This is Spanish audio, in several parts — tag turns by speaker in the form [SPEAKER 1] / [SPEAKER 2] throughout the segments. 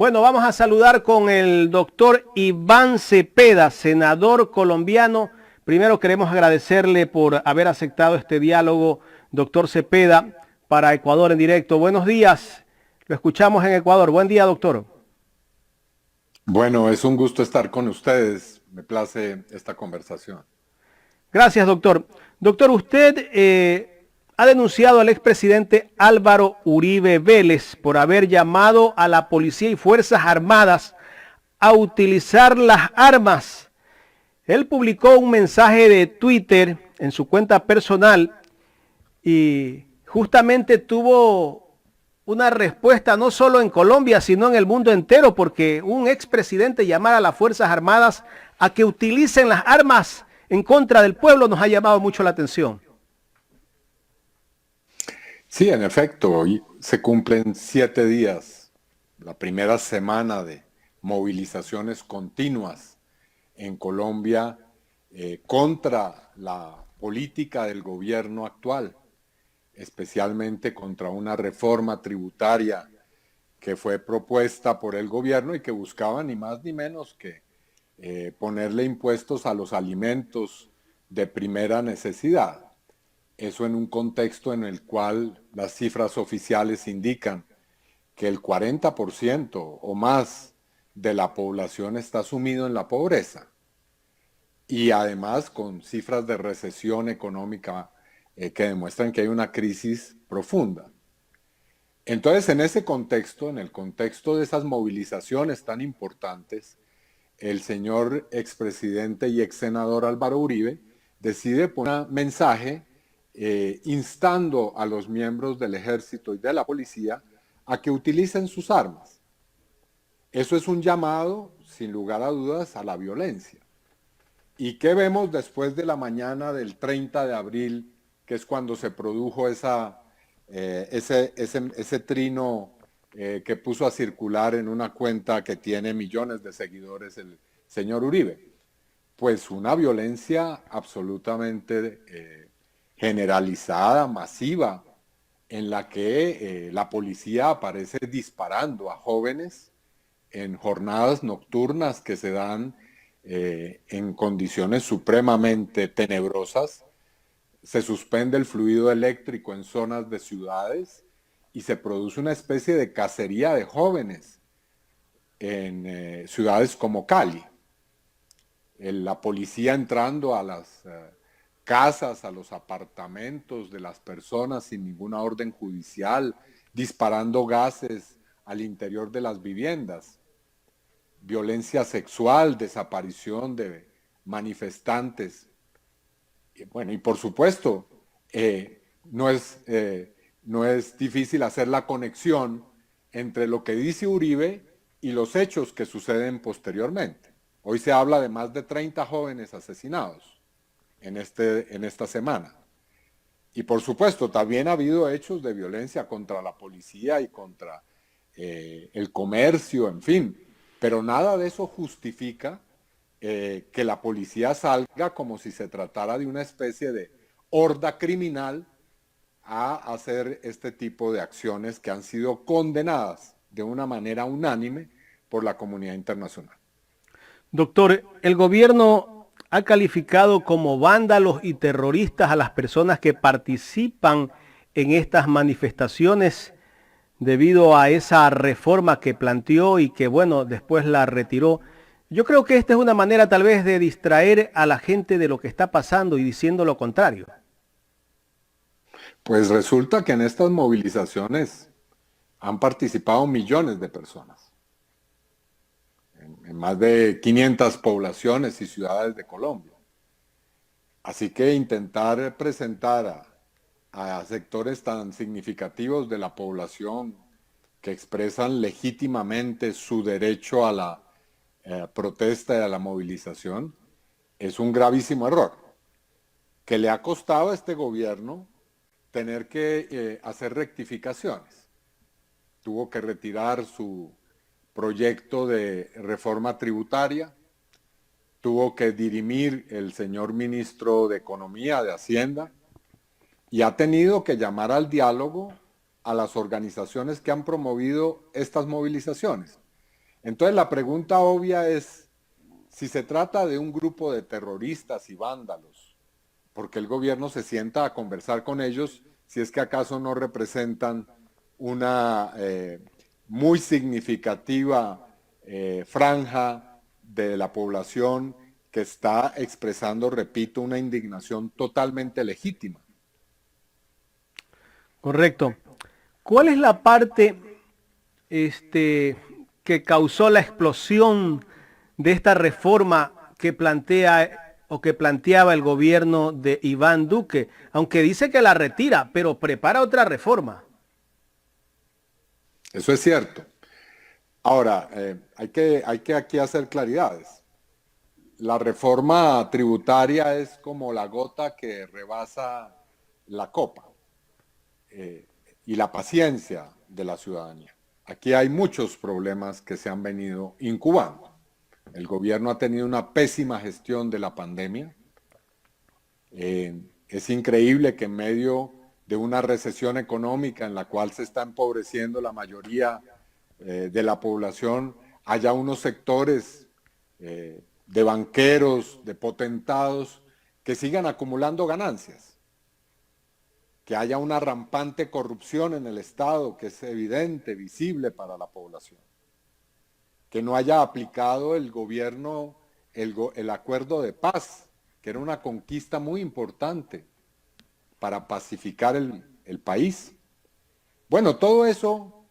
[SPEAKER 1] Bueno, vamos a saludar con el doctor Iván Cepeda, senador colombiano. Primero queremos agradecerle por haber aceptado este diálogo, doctor Cepeda, para Ecuador en directo. Buenos días, lo escuchamos en Ecuador. Buen día, doctor.
[SPEAKER 2] Bueno, es un gusto estar con ustedes. Me place esta conversación.
[SPEAKER 1] Gracias, doctor. Doctor, usted ha denunciado al expresidente Álvaro Uribe Vélez por haber llamado a la policía y Fuerzas Armadas a utilizar las armas. Él publicó un mensaje de Twitter en su cuenta personal y justamente tuvo una respuesta no solo en Colombia, sino en el mundo entero, porque un expresidente llamar a las Fuerzas Armadas a que utilicen las armas en contra del pueblo nos ha llamado mucho la atención.
[SPEAKER 2] Sí, en efecto, hoy se cumplen 7 días, la primera semana de movilizaciones continuas en Colombia contra la política del gobierno actual, especialmente contra una reforma tributaria que fue propuesta por el gobierno y que buscaba ni más ni menos que ponerle impuestos a los alimentos de primera necesidad. Eso en un contexto en el cual las cifras oficiales indican que el 40% o más de la población está sumido en la pobreza y además con cifras de recesión económica que demuestran que hay una crisis profunda. Entonces, en ese contexto, en el contexto de esas movilizaciones tan importantes, el señor expresidente y ex senador Álvaro Uribe decide poner un mensaje instando a los miembros del ejército y de la policía a que utilicen sus armas. Eso es un llamado, sin lugar a dudas, a la violencia. ¿Y qué vemos después de la mañana del 30 de abril, que es cuando se produjo ese trino que puso a circular en una cuenta que tiene millones de seguidores el señor Uribe? Pues una violencia absolutamente generalizada, masiva, en la que la policía aparece disparando a jóvenes en jornadas nocturnas que se dan en condiciones supremamente tenebrosas. Se suspende el fluido eléctrico en zonas de ciudades y se produce una especie de cacería de jóvenes en ciudades como Cali. La policía entrando a las casas, a los apartamentos de las personas sin ninguna orden judicial, disparando gases al interior de las viviendas, violencia sexual, desaparición de manifestantes. Y bueno, y por supuesto, no es difícil hacer la conexión entre lo que dice Uribe y los hechos que suceden posteriormente. Hoy se habla de más de 30 jóvenes asesinados en esta semana. Y por supuesto, también ha habido hechos de violencia contra la policía y contra el comercio, en fin. Pero nada de eso justifica que la policía salga como si se tratara de una especie de horda criminal a hacer este tipo de acciones que han sido condenadas de una manera unánime por la comunidad internacional.
[SPEAKER 1] Doctor, el gobierno ha calificado como vándalos y terroristas a las personas que participan en estas manifestaciones debido a esa reforma que planteó y que, bueno, después la retiró. Yo creo que esta es una manera tal vez de distraer a la gente de lo que está pasando y diciendo lo contrario.
[SPEAKER 2] Pues resulta que en estas movilizaciones han participado millones de personas, en más de 500 poblaciones y ciudades de Colombia. Así que intentar presentar a sectores tan significativos de la población que expresan legítimamente su derecho a la protesta y a la movilización es un gravísimo error que le ha costado a este gobierno tener que hacer rectificaciones. Tuvo que retirar su proyecto de reforma tributaria, tuvo que dirimir el señor ministro de Economía, de Hacienda, y ha tenido que llamar al diálogo a las organizaciones que han promovido estas movilizaciones. Entonces la pregunta obvia es, si se trata de un grupo de terroristas y vándalos, ¿por qué el gobierno se sienta a conversar con ellos si es que acaso no representan una muy significativa franja de la población que está expresando, repito, una indignación totalmente legítima?
[SPEAKER 1] Correcto. ¿Cuál es la parte que causó la explosión de esta reforma que plantea o que planteaba el gobierno de Iván Duque? Aunque dice que la retira, pero prepara otra reforma.
[SPEAKER 2] Eso es cierto. Ahora, hay que aquí hacer claridades. La reforma tributaria es como la gota que rebasa la copa y la paciencia de la ciudadanía. Aquí hay muchos problemas que se han venido incubando. El gobierno ha tenido una pésima gestión de la pandemia. Es increíble que en medio de una recesión económica en la cual se está empobreciendo la mayoría de la población, haya unos sectores de banqueros, de potentados, que sigan acumulando ganancias, que haya una rampante corrupción en el Estado, que es evidente, visible para la población, que no haya aplicado el gobierno el acuerdo de paz, que era una conquista muy importante para pacificar el país. Bueno, todo eso,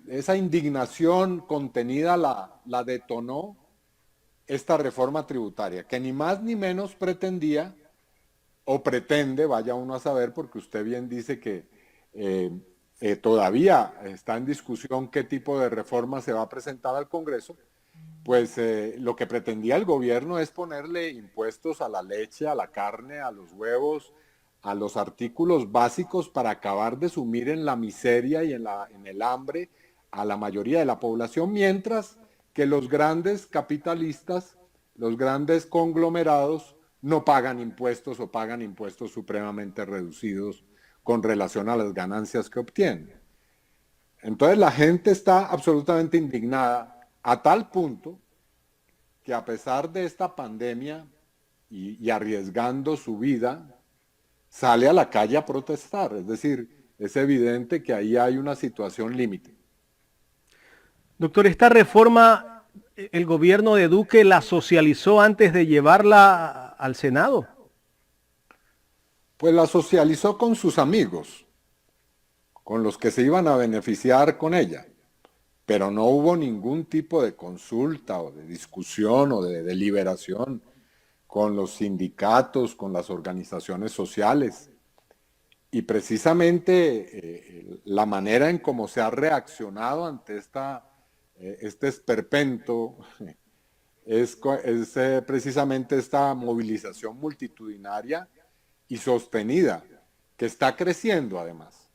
[SPEAKER 2] esa indignación contenida la detonó esta reforma tributaria, que ni más ni menos pretendía o pretende, vaya uno a saber, porque usted bien dice que todavía está en discusión qué tipo de reforma se va a presentar al Congreso, pues lo que pretendía el gobierno es ponerle impuestos a la leche, a la carne, a los huevos, a los artículos básicos para acabar de sumir en la miseria y en el hambre a la mayoría de la población, mientras que los grandes capitalistas, los grandes conglomerados, no pagan impuestos o pagan impuestos supremamente reducidos con relación a las ganancias que obtienen. Entonces la gente está absolutamente indignada a tal punto que a pesar de esta pandemia y arriesgando su vida, sale a la calle a protestar. Es decir, es evidente que ahí hay una situación límite.
[SPEAKER 1] Doctor, esta reforma, el gobierno de Duque la socializó antes de llevarla al Senado.
[SPEAKER 2] Pues la socializó con sus amigos, con los que se iban a beneficiar con ella, pero no hubo ningún tipo de consulta o de discusión o de deliberación con los sindicatos, con las organizaciones sociales. Y precisamente la manera en cómo se ha reaccionado ante este esperpento es precisamente esta movilización multitudinaria y sostenida, que está creciendo además.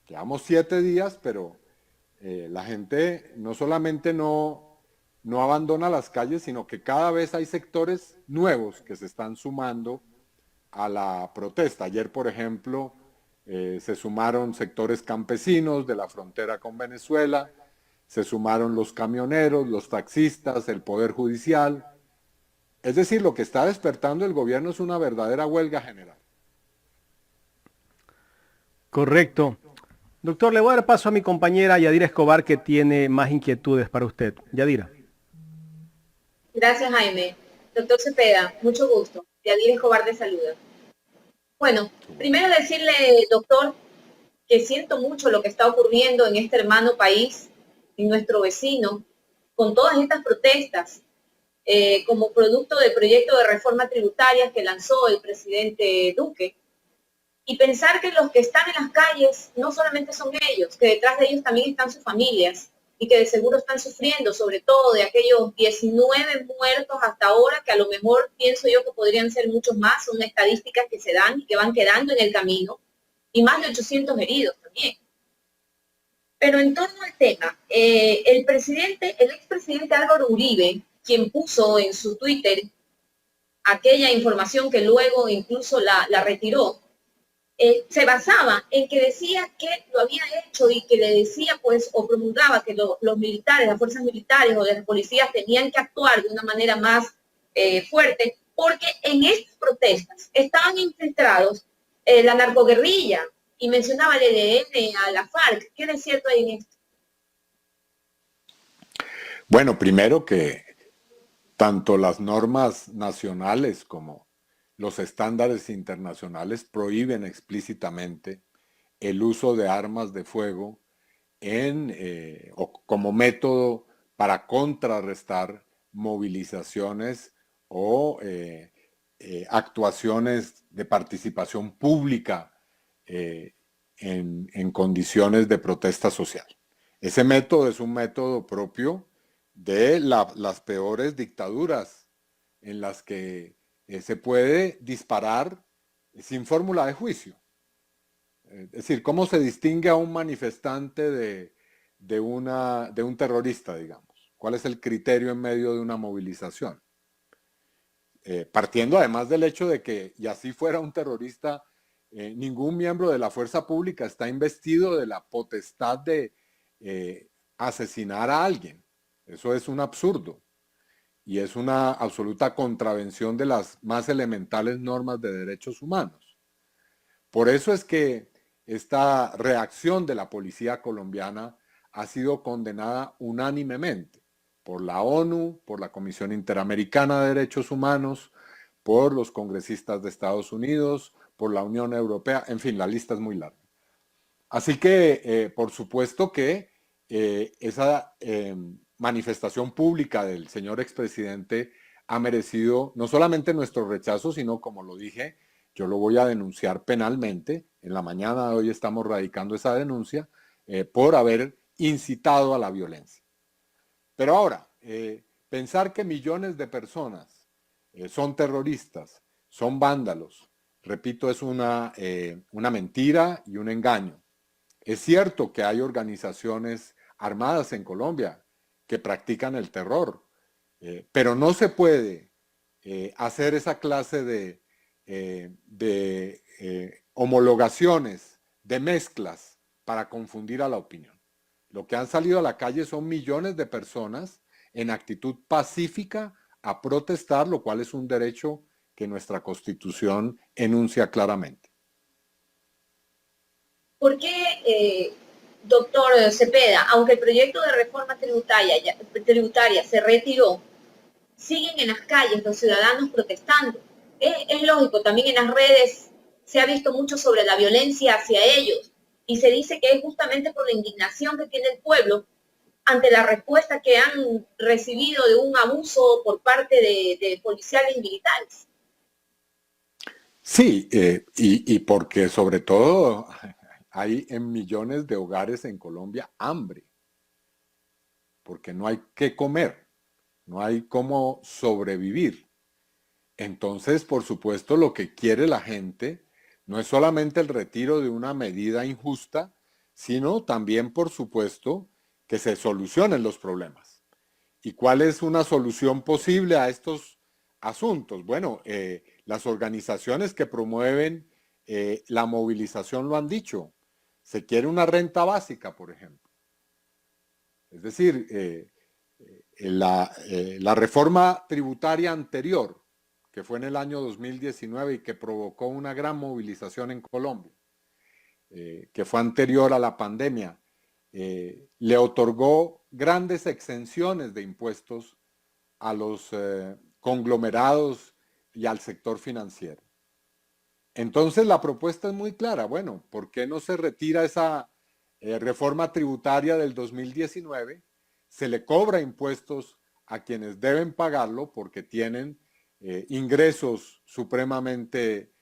[SPEAKER 2] Llevamos 7 días, pero la gente no solamente no abandona las calles, sino que cada vez hay sectores nuevos que se están sumando a la protesta. Ayer, por ejemplo, se sumaron sectores campesinos de la frontera con Venezuela, se sumaron los camioneros, los taxistas, el Poder Judicial. Es decir, lo que está despertando el gobierno es una verdadera huelga general.
[SPEAKER 1] Correcto. Doctor, le voy a dar paso a mi compañera Yadira Escobar, que tiene más inquietudes para usted. Yadira.
[SPEAKER 3] Gracias, Jaime. Doctor Cepeda, mucho gusto. Yadira Escobar de saluda. Bueno, primero decirle, doctor, que siento mucho lo que está ocurriendo en este hermano país, en nuestro vecino, con todas estas protestas, como producto del proyecto de reforma tributaria que lanzó el presidente Duque. Y pensar que los que están en las calles no solamente son ellos, que detrás de ellos también están sus familias y que de seguro están sufriendo, sobre todo de aquellos 19 muertos hasta ahora, que a lo mejor pienso yo que podrían ser muchos más, son estadísticas que se dan y que van quedando en el camino, y más de 800 heridos también. Pero en torno al tema, el expresidente Álvaro Uribe, quien puso en su Twitter aquella información que luego incluso la retiró, se basaba en que decía que lo había hecho y que le decía, pues, o promulgaba que los militares, las fuerzas militares o de las policías tenían que actuar de una manera más fuerte, porque en estas protestas estaban infiltrados la narcoguerrilla y mencionaba al ELN, a la FARC. ¿Qué es cierto ahí en esto?
[SPEAKER 2] Bueno, primero que tanto las normas nacionales como los estándares internacionales prohíben explícitamente el uso de armas de fuego o como método para contrarrestar movilizaciones o actuaciones de participación pública en condiciones de protesta social. Ese método es un método propio de las peores dictaduras en las que se puede disparar sin fórmula de juicio. Es decir, ¿cómo se distingue a un manifestante de un terrorista, digamos? ¿Cuál es el criterio en medio de una movilización? Partiendo además del hecho de que, y así fuera un terrorista, ningún miembro de la fuerza pública está investido de la potestad de asesinar a alguien. Eso es un absurdo y es una absoluta contravención de las más elementales normas de derechos humanos. Por eso es que esta reacción de la policía colombiana ha sido condenada unánimemente por la ONU, por la Comisión Interamericana de Derechos Humanos, por los congresistas de Estados Unidos, por la Unión Europea, en fin, la lista es muy larga. Así que, por supuesto que esa manifestación pública del señor expresidente ha merecido no solamente nuestro rechazo, sino, como lo dije, yo lo voy a denunciar penalmente. En la mañana de hoy estamos radicando esa denuncia por haber incitado a la violencia. Pero ahora, pensar que millones de personas son terroristas, son vándalos, repito, es una mentira y un engaño. Es cierto que hay organizaciones armadas en Colombia que practican el terror, pero no se puede hacer esa clase de homologaciones, de mezclas para confundir a la opinión. Lo que han salido a la calle son millones de personas en actitud pacífica a protestar, lo cual es un derecho que nuestra Constitución enuncia claramente.
[SPEAKER 3] ¿Por qué, doctor Cepeda, aunque el proyecto de reforma tributaria se retiró, siguen en las calles los ciudadanos protestando? Es lógico, también en las redes se ha visto mucho sobre la violencia hacia ellos y se dice que es justamente por la indignación que tiene el pueblo ante la respuesta que han recibido de un abuso por parte de policiales y militares.
[SPEAKER 2] Sí, y porque sobre todo hay en millones de hogares en Colombia hambre, porque no hay qué comer, no hay cómo sobrevivir. Entonces, por supuesto, lo que quiere la gente no es solamente el retiro de una medida injusta, sino también, por supuesto, que se solucionen los problemas. ¿Y cuál es una solución posible a estos asuntos? Bueno, las organizaciones que promueven la movilización lo han dicho. Se quiere una renta básica, por ejemplo. Es decir, la reforma tributaria anterior, que fue en el año 2019 y que provocó una gran movilización en Colombia, que fue anterior a la pandemia, le otorgó grandes exenciones de impuestos a los conglomerados y al sector financiero. Entonces la propuesta es muy clara. Bueno, ¿por qué no se retira esa reforma tributaria del 2019? Se le cobra impuestos a quienes deben pagarlo porque tienen ingresos supremamente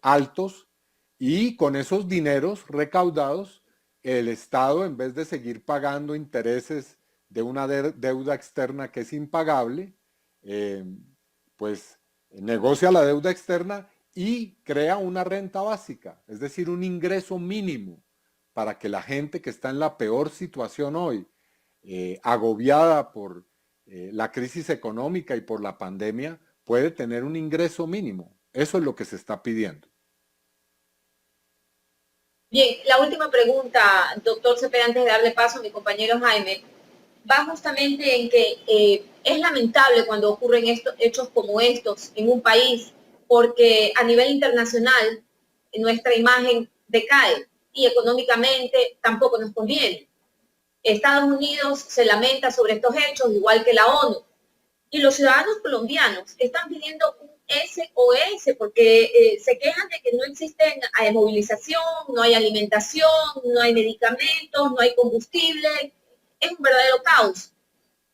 [SPEAKER 2] altos, y con esos dineros recaudados el Estado, en vez de seguir pagando intereses de una deuda externa que es impagable, pues negocia la deuda externa y crea una renta básica, es decir, un ingreso mínimo para que la gente que está en la peor situación hoy, agobiada por la crisis económica y por la pandemia, puede tener un ingreso mínimo. Eso es lo que se está pidiendo.
[SPEAKER 3] Bien, la última pregunta, doctor Cepeda, antes de darle paso a mi compañero Jaime, va justamente en que es lamentable cuando ocurren hechos como estos en un país, porque a nivel internacional nuestra imagen decae y económicamente tampoco nos conviene. Estados Unidos se lamenta sobre estos hechos, igual que la ONU. Y los ciudadanos colombianos están pidiendo un SOS porque se quejan de que no existen movilización, no hay alimentación, no hay medicamentos, no hay combustible. Es un verdadero caos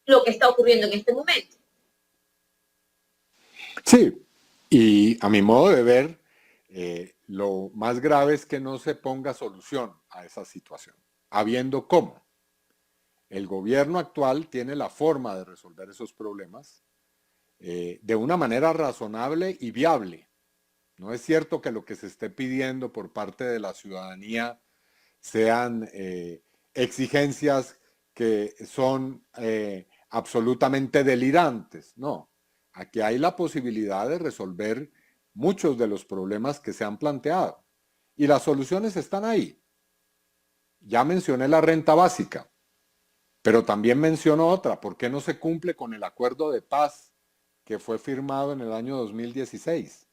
[SPEAKER 3] lo que está ocurriendo en este momento.
[SPEAKER 2] Sí, y a mi modo de ver, lo más grave es que no se ponga solución a esa situación, habiendo cómo. El gobierno actual tiene la forma de resolver esos problemas de una manera razonable y viable. No es cierto que lo que se esté pidiendo por parte de la ciudadanía sean exigencias que son absolutamente delirantes. No, aquí hay la posibilidad de resolver muchos de los problemas que se han planteado y las soluciones están ahí. Ya mencioné la renta básica, pero también menciono otra. ¿Por qué no se cumple con el acuerdo de paz que fue firmado en el año 2016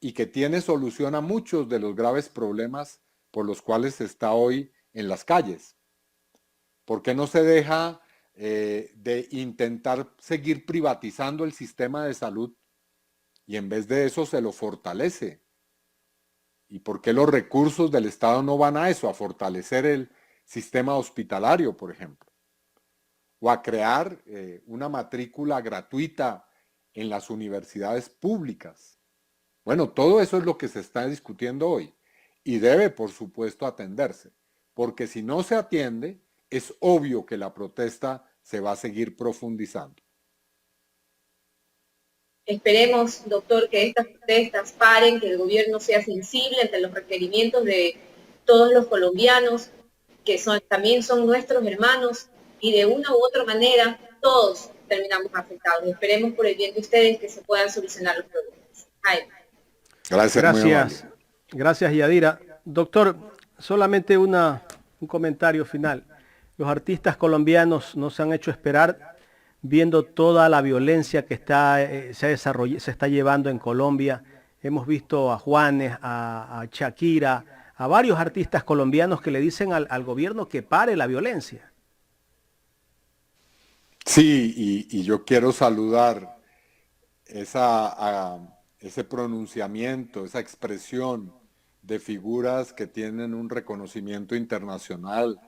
[SPEAKER 2] y que tiene solución a muchos de los graves problemas por los cuales se está hoy en las calles? ¿Por qué no se deja de intentar seguir privatizando el sistema de salud y en vez de eso se lo fortalece? ¿Y por qué los recursos del Estado no van a eso, a fortalecer el sistema hospitalario, por ejemplo? O a crear una matrícula gratuita en las universidades públicas. Bueno, todo eso es lo que se está discutiendo hoy y debe, por supuesto, atenderse, porque si no se atiende, es obvio que la protesta se va a seguir profundizando.
[SPEAKER 3] Esperemos, doctor, que estas protestas paren, que el gobierno sea sensible ante los requerimientos de todos los colombianos, que también son nuestros hermanos, y de una u otra manera todos terminamos afectados. Esperemos por el bien de ustedes que se puedan solucionar los problemas. Jaime.
[SPEAKER 1] Gracias, gracias Yadira. Doctor, solamente un comentario final. Los artistas colombianos nos han hecho esperar viendo toda la violencia que se está llevando en Colombia. Hemos visto a Juanes, a Shakira, a varios artistas colombianos que le dicen al gobierno que pare la violencia.
[SPEAKER 2] Sí, y yo quiero saludar ese pronunciamiento, esa expresión de figuras que tienen un reconocimiento internacional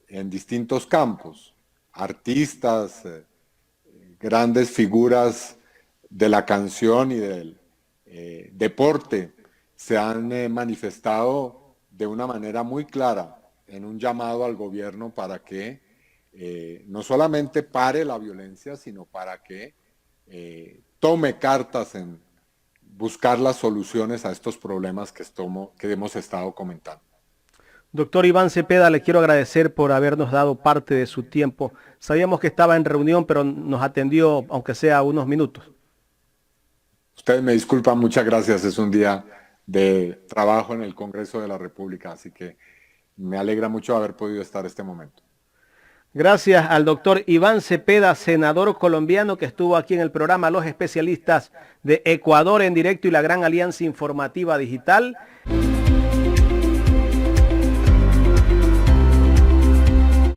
[SPEAKER 2] en distintos campos, artistas, grandes figuras de la canción y del deporte se han manifestado de una manera muy clara en un llamado al gobierno para que no solamente pare la violencia, sino para que tome cartas en buscar las soluciones a estos problemas que hemos estado comentando.
[SPEAKER 1] Doctor Iván Cepeda, le quiero agradecer por habernos dado parte de su tiempo. Sabíamos que estaba en reunión, pero nos atendió, aunque sea unos minutos.
[SPEAKER 2] Ustedes me disculpan, muchas gracias. Es un día de trabajo en el Congreso de la República, así que me alegra mucho haber podido estar este momento.
[SPEAKER 1] Gracias al doctor Iván Cepeda, senador colombiano que estuvo aquí en el programa Los Especialistas de Ecuador en Directo y la Gran Alianza Informativa Digital.